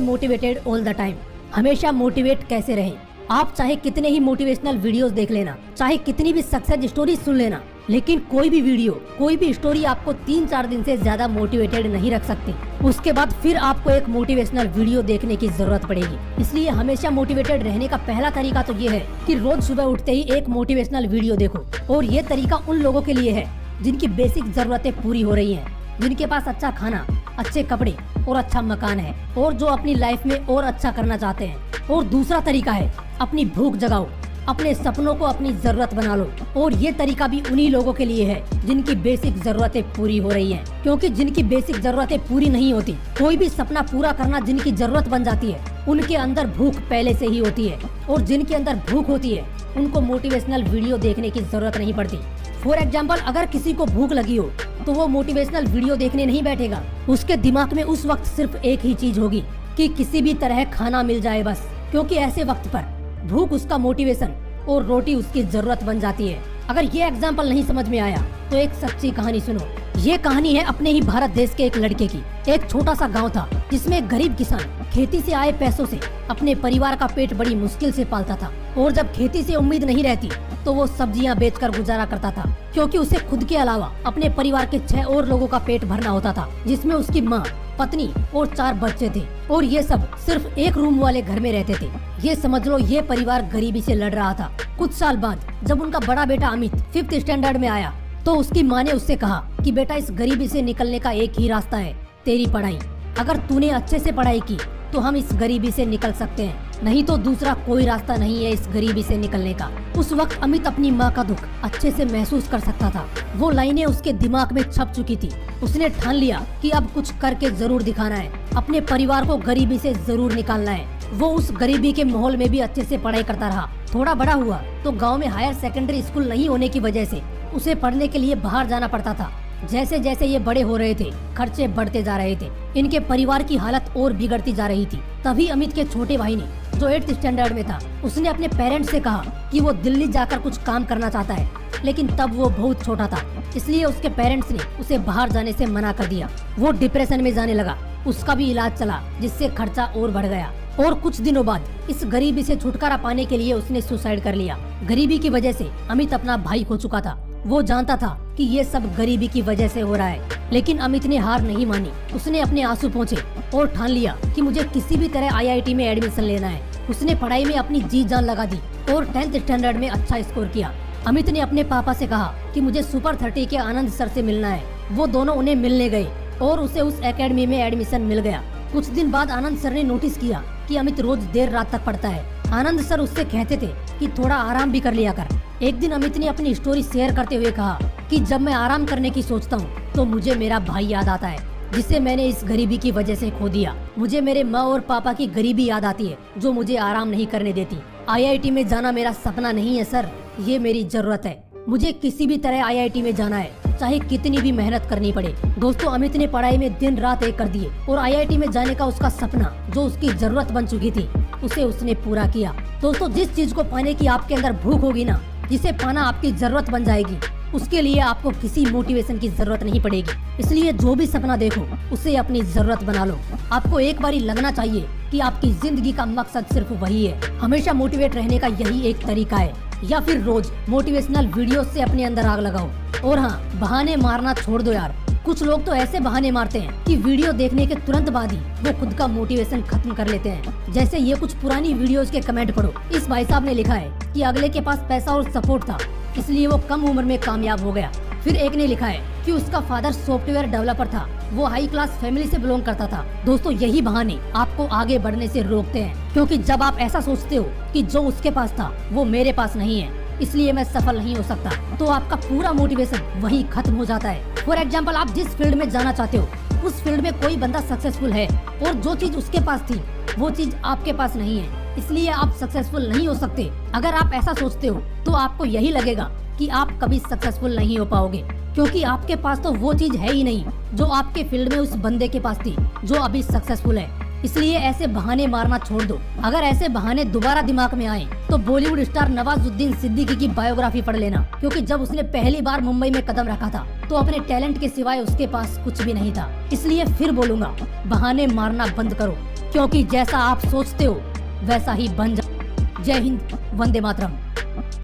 Motivated all the time. हमेशा motivate कैसे रहें? आप चाहे कितने ही मोटिवेशनल वीडियोस देख लेना, चाहे कितनी भी सक्सेस स्टोरी सुन लेना, लेकिन कोई भी वीडियो, कोई भी स्टोरी आपको 3-4 दिन से ज्यादा मोटिवेटेड नहीं रख सकती। उसके बाद फिर आपको एक मोटिवेशनल वीडियो देखने की जरूरत पड़ेगी। इसलिए हमेशा मोटिवेटेड रहने का पहला तरीका तो ये है कि रोज सुबह उठते ही एक मोटिवेशनल वीडियो देखो। और ये तरीका उन लोगों के लिए है जिनकी बेसिक जरूरतें पूरी हो रही है, जिनके पास अच्छा खाना, अच्छे कपड़े और अच्छा मकान है, और जो अपनी लाइफ में और अच्छा करना चाहते हैं। और दूसरा तरीका है अपनी भूख जगाओ, अपने सपनों को अपनी जरूरत बना लो। और ये तरीका भी उन्हीं लोगों के लिए है जिनकी बेसिक जरूरतें पूरी हो रही हैं, क्योंकि जिनकी बेसिक जरूरतें पूरी नहीं होती, कोई भी सपना पूरा करना जिनकी जरूरत बन जाती है, उनके अंदर भूख पहले से ही होती है। और जिनके अंदर भूख होती है उनको मोटिवेशनल वीडियो देखने की जरूरत नहीं पड़ती। फॉर एग्जाम्पल, अगर किसी को भूख लगी हो तो वो मोटिवेशनल वीडियो देखने नहीं बैठेगा। उसके दिमाग में उस वक्त सिर्फ एक ही चीज होगी कि किसी भी तरह खाना मिल जाए बस, क्योंकि ऐसे वक्त पर भूख उसका मोटिवेशन और रोटी उसकी जरूरत बन जाती है। अगर ये एग्जाम्पल नहीं समझ में आया तो एक सच्ची कहानी सुनो। ये कहानी है अपने ही भारत देश के एक लड़के की। एक छोटा सा गांव था जिसमें एक गरीब किसान खेती से आए पैसों से अपने परिवार का पेट बड़ी मुश्किल से पालता था। और जब खेती से उम्मीद नहीं रहती तो वो सब्जियां बेचकर गुजारा करता था, क्योंकि उसे खुद के अलावा अपने परिवार के 6 और लोगों का पेट भरना होता था, जिसमें उसकी माँ, पत्नी और 4 बच्चे थे। और ये सब सिर्फ एक रूम वाले घर में रहते थे। ये समझ लो, ये परिवार गरीबी से लड़ रहा था। कुछ साल बाद जब उनका बड़ा बेटा अमित 5th स्टैंडर्ड में आया तो उसकी माँ ने उससे कहा कि बेटा, इस गरीबी से निकलने का एक ही रास्ता है, तेरी पढ़ाई। अगर तूने अच्छे से पढ़ाई की तो हम इस गरीबी से निकल सकते हैं, नहीं तो दूसरा कोई रास्ता नहीं है इस गरीबी से निकलने का। उस वक्त अमित अपनी माँ का दुख अच्छे से महसूस कर सकता था। वो लाइनें उसके दिमाग में छप चुकी थी। उसने ठान लिया कि अब कुछ करके जरूर दिखाना है, अपने परिवार को गरीबी से जरूर निकालना है। वो उस गरीबी के माहौल में भी अच्छे से पढ़ाई करता रहा। थोड़ा बड़ा हुआ तो गाँव में हायर सेकेंडरी स्कूल नहीं होने की वजह से उसे पढ़ने के लिए बाहर जाना पड़ता था। जैसे जैसे ये बड़े हो रहे थे, खर्चे बढ़ते जा रहे थे, इनके परिवार की हालत और बिगड़ती जा रही थी। तभी अमित के छोटे भाई ने, जो 8th स्टैंडर्ड में था, उसने अपने पेरेंट्स से कहा कि वो दिल्ली जाकर कुछ काम करना चाहता है। लेकिन तब वो बहुत छोटा था, इसलिए उसके पेरेंट्स ने उसे बाहर जाने से मना कर दिया। वो डिप्रेशन में जाने लगा। उसका भी इलाज चला, जिससे खर्चा और बढ़ गया। और कुछ दिनों बाद इस गरीबी से छुटकारा पाने के लिए उसने सुसाइड कर लिया। गरीबी की वजह से अमित अपना भाई खो चुका था। वो जानता था कि ये सब गरीबी की वजह से हो रहा है, लेकिन अमित ने हार नहीं मानी। उसने अपने आंसू पोंछे और ठान लिया कि मुझे किसी भी तरह IIT में एडमिशन लेना है। उसने पढ़ाई में अपनी जी जान लगा दी और 10th स्टैंडर्ड में अच्छा स्कोर किया। अमित ने अपने पापा से कहा कि मुझे सुपर 30 के आनंद सर से मिलना है। वो दोनों उन्हें मिलने गए और उसे उस एकेडमी में एडमिशन मिल गया। कुछ दिन बाद आनंद सर ने नोटिस किया कि अमित रोज देर रात तक पढ़ता है। आनंद सर उससे कहते थे कि थोड़ा आराम भी कर लिया कर। एक दिन अमित ने अपनी स्टोरी शेयर करते हुए कहा कि जब मैं आराम करने की सोचता हूँ तो मुझे मेरा भाई याद आता है, जिसे मैंने इस गरीबी की वजह से खो दिया। मुझे मेरे माँ और पापा की गरीबी याद आती है, जो मुझे आराम नहीं करने देती। IIT में जाना मेरा सपना नहीं है सर, ये मेरी जरूरत है। मुझे किसी भी तरह IIT में जाना है, चाहे कितनी भी मेहनत करनी पड़े। दोस्तों, अमित ने पढ़ाई में दिन रात एक कर दिए और IIT में जाने का उसका सपना, जो उसकी जरूरत बन चुकी थी, उसे उसने पूरा किया। दोस्तों, जिस चीज को पाने की आपके अंदर भूख होगी ना, जिसे पाना आपकी जरूरत बन जाएगी, उसके लिए आपको किसी मोटिवेशन की जरूरत नहीं पड़ेगी। इसलिए जो भी सपना देखो उसे अपनी जरूरत बना लो। आपको एक बारी लगना चाहिए कि आपकी जिंदगी का मकसद सिर्फ वही है। हमेशा मोटिवेट रहने का यही एक तरीका है। या फिर रोज मोटिवेशनल वीडियोस से अपने अंदर आग लगाओ। और हाँ, बहाने मारना छोड़ दो यार। कुछ लोग तो ऐसे बहाने मारते हैं कि वीडियो देखने के तुरंत बाद ही वो खुद का मोटिवेशन खत्म कर लेते हैं। जैसे ये कुछ पुरानी वीडियोस के कमेंट पढ़ो। इस भाई साहब ने लिखा है कि अगले के पास पैसा और सपोर्ट था, इसलिए वो कम उम्र में कामयाब हो गया। फिर एक ने लिखा है कि उसका फादर सॉफ्टवेयर डेवलपर था, वो हाई क्लास फैमिली से बिलोंग करता था। दोस्तों, यही बहाने आपको आगे बढ़ने से रोकते हैं, क्योंकि जब आप ऐसा सोचते हो कि जो उसके पास था वो मेरे पास नहीं है, इसलिए मैं सफल नहीं हो सकता, तो आपका पूरा मोटिवेशन वहीं खत्म हो जाता है। फॉर एग्जाम्पल, आप जिस फील्ड में जाना चाहते हो उस फील्ड में कोई बंदा सक्सेसफुल है और जो चीज उसके पास थी वो चीज आपके पास नहीं है, इसलिए आप सक्सेसफुल नहीं हो सकते। अगर आप ऐसा सोचते हो तो आपको यही लगेगा कि आप कभी सक्सेसफुल नहीं हो पाओगे, क्योंकि आपके पास तो वो चीज है ही नहीं जो आपके फील्ड में उस बंदे के पास थी जो अभी सक्सेसफुल है। इसलिए ऐसे बहाने मारना छोड़ दो। अगर ऐसे बहाने दोबारा दिमाग में आए तो बॉलीवुड स्टार नवाजुद्दीन सिद्दीकी की बायोग्राफी पढ़ लेना, क्योंकि जब उसने पहली बार मुंबई में कदम रखा था तो अपने टैलेंट के सिवाय उसके पास कुछ भी नहीं था। इसलिए फिर बोलूंगा, बहाने मारना बंद करो, क्योंकि जैसा आप सोचते हो वैसा ही बन जा। जय हिंद, वंदे मातरम।